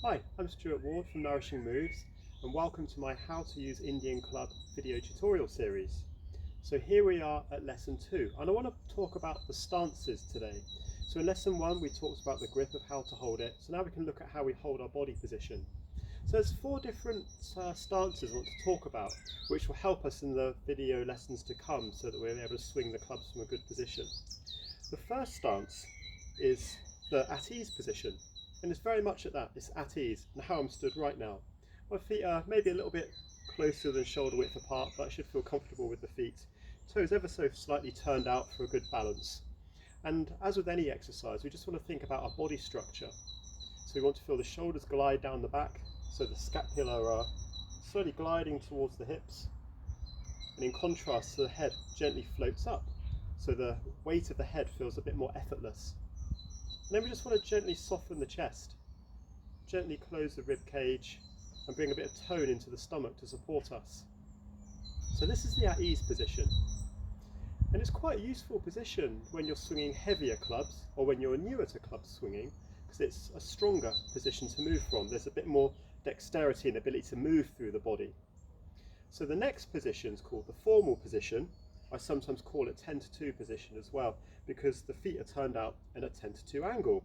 Hi, I'm Stuart Ward from Nourishing and welcome to my How to Use Indian Club video tutorial series. So here we are at lesson 2 and I want to talk about the stances today. So in lesson 1 we talked about the grip of how to hold it, so now we can look at how we hold our body position. So there's 4 different stances I want to talk about which will help us in the video lessons to come so that we're able to swing the clubs from a good position. The first stance is the at ease position. And it's very much at that, it's at ease, and how I'm stood right now. My feet are maybe a little bit closer than shoulder width apart, but I should feel comfortable with the feet. Toes ever so slightly turned out for a good balance. And as with any exercise, we just want to think about our body structure. So we want to feel the shoulders glide down the back, so the scapula are slowly gliding towards the hips. And in contrast, the head gently floats up, so the weight of the head feels a bit more effortless. And then we just want to gently soften the chest, gently close the rib cage and bring a bit of tone into the stomach to support us. So this is the at ease position. And it's quite a useful position when you're swinging heavier clubs or when you're newer to club swinging, because it's a stronger position to move from. There's a bit more dexterity and ability to move through the body. So the next position is called the formal position. I sometimes call it 10 to 2 position as well, because the feet are turned out in a 10 to 2 angle.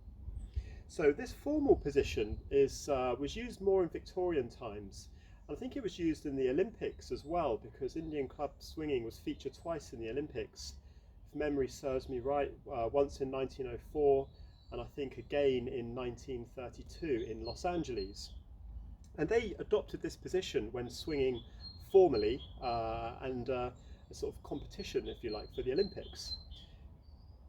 So this formal position was used more in Victorian times. I think it was used in the Olympics as well, because Indian club swinging was featured twice in the Olympics. If memory serves me right, once in 1904 and I think again in 1932 in Los Angeles. And they adopted this position when swinging formally and a sort of competition, if you like, for the Olympics.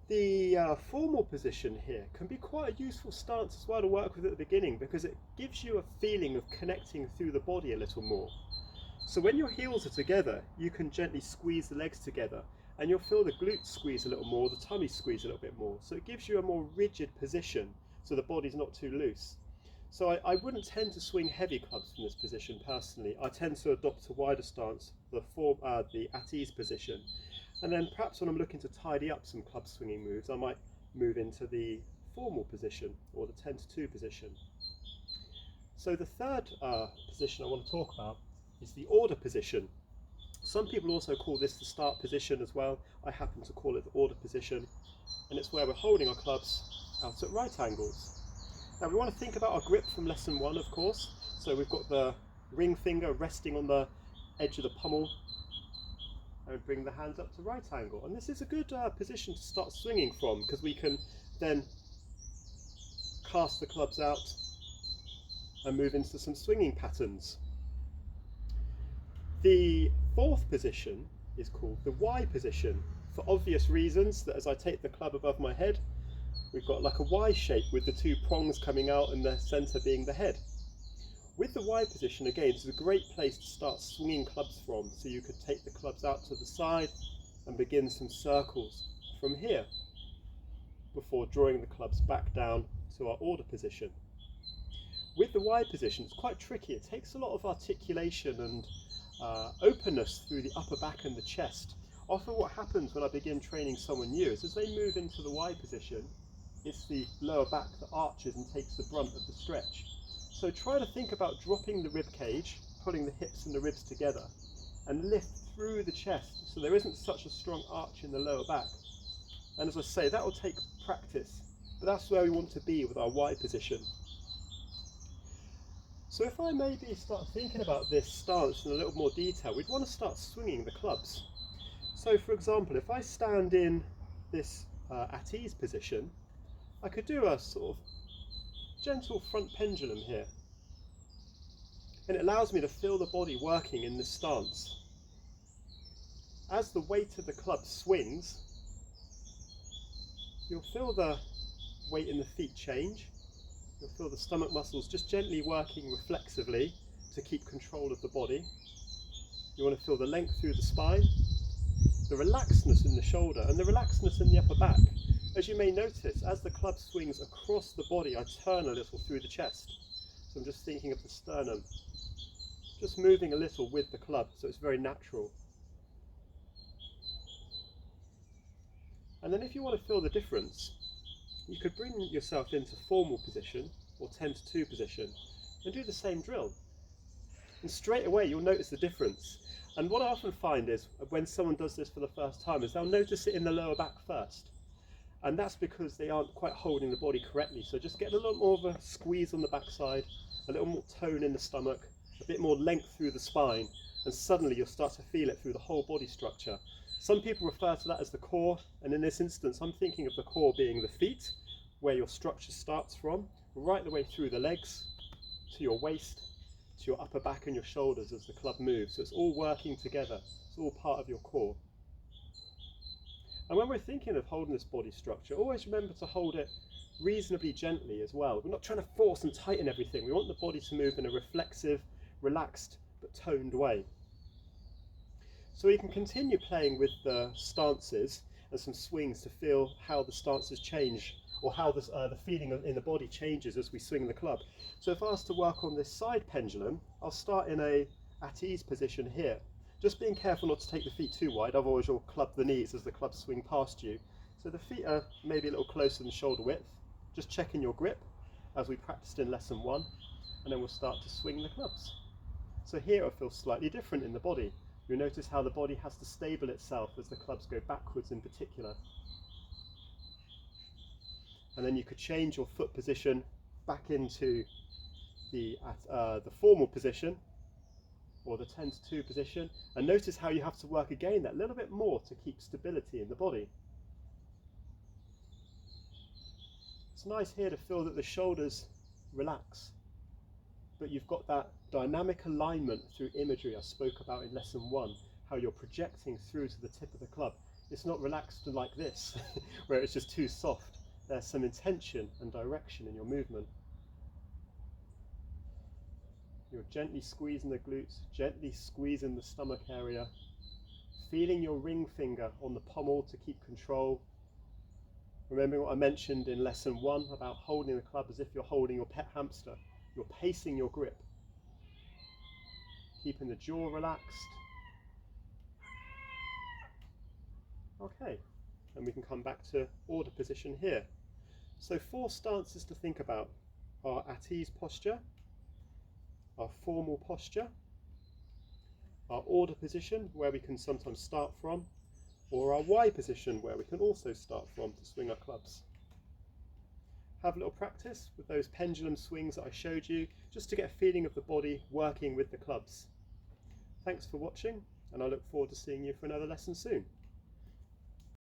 The formal position here can be quite a useful stance as well to work with at the beginning, because it gives you a feeling of connecting through the body a little more. So when your heels are together, you can gently squeeze the legs together and you'll feel the glutes squeeze a little more, the tummy squeeze a little bit more. So it gives you a more rigid position so the body's not too loose. So I wouldn't tend to swing heavy clubs from this position personally. I tend to adopt a wider stance, the at ease position. And then perhaps when I'm looking to tidy up some club swinging moves, I might move into the formal position or the 10 to 2 position. So the third position I want to talk about is the order position. Some people also call this the start position as well. I happen to call it the order position. And it's where we're holding our clubs out at right angles. Now we want to think about our grip from lesson 1, of course. So we've got the ring finger resting on the edge of the pommel and bring the hands up to right angle. And this is a good position to start swinging from, because we can then cast the clubs out and move into some swinging patterns. The fourth position is called the Y position, for obvious reasons, that as I take the club above my head, we've got like a Y shape with the 2 prongs coming out and the centre being the head. With the Y position, again, it's a great place to start swinging clubs from, so you could take the clubs out to the side and begin some circles from here before drawing the clubs back down to our order position. With the Y position, it's quite tricky. It takes a lot of articulation and openness through the upper back and the chest. Often what happens when I begin training someone new is as they move into the Y position, it's the lower back that arches and takes the brunt of the stretch. So try to think about dropping the rib cage, pulling the hips and the ribs together, and lift through the chest so there isn't such a strong arch in the lower back. And as I say, that will take practice, but that's where we want to be with our Y position. So if I maybe start thinking about this stance in a little more detail, we'd want to start swinging the clubs. So for example, if I stand in this at ease position, I could do a sort of gentle front pendulum here. And it allows me to feel the body working in this stance. As the weight of the club swings, you'll feel the weight in the feet change. You'll feel the stomach muscles just gently working reflexively to keep control of the body. You want to feel the length through the spine, the relaxedness in the shoulder, and the relaxedness in the upper back. As you may notice, as the club swings across the body, I turn a little through the chest. So I'm just thinking of the sternum, just moving a little with the club, so it's very natural. And then if you want to feel the difference, you could bring yourself into formal position or 10 to 2 position, and do the same drill. And straight away you'll notice the difference. And what I often find is when someone does this for the first time is they'll notice it in the lower back first. And that's because they aren't quite holding the body correctly. So just get a little more of a squeeze on the backside, a little more tone in the stomach, a bit more length through the spine, and suddenly you'll start to feel it through the whole body structure. Some people refer to that as the core, and in this instance I'm thinking of the core being the feet, where your structure starts from, right the way through the legs, to your waist, to your upper back and your shoulders as the club moves. So it's all working together, it's all part of your core. And when we're thinking of holding this body structure, always remember to hold it reasonably gently as well. We're not trying to force and tighten everything. We want the body to move in a reflexive, relaxed but toned way. So you can continue playing with the stances and some swings to feel how the stances change, or how the feeling in the body changes as we swing the club. So if I was to work on this side pendulum, I'll start in a at ease position here. Just being careful not to take the feet too wide, otherwise you'll club the knees as the clubs swing past you. So the feet are maybe a little closer than shoulder width. Just checking your grip as we practiced in lesson 1, and then we'll start to swing the clubs. So here it'll feel slightly different in the body. You'll notice how the body has to stable itself as the clubs go backwards in particular. And then you could change your foot position back into the formal position, or the 10 to 2 position, and notice how you have to work again that little bit more to keep stability in the body. It's nice here to feel that the shoulders relax, but you've got that dynamic alignment through imagery I spoke about in lesson 1, how you're projecting through to the tip of the club. It's not relaxed like this, where it's just too soft. There's some intention and direction in your movement. You're gently squeezing the glutes, gently squeezing the stomach area, feeling your ring finger on the pommel to keep control. Remembering what I mentioned in lesson 1 about holding the club as if you're holding your pet hamster. You're pacing your grip, keeping the jaw relaxed. Okay, and we can come back to order position here. So 4 stances to think about are at ease posture, our formal posture, our order position where we can sometimes start from, or our Y position where we can also start from to swing our clubs. Have a little practice with those pendulum swings that I showed you, just to get a feeling of the body working with the clubs. Thanks for watching, and I look forward to seeing you for another lesson soon.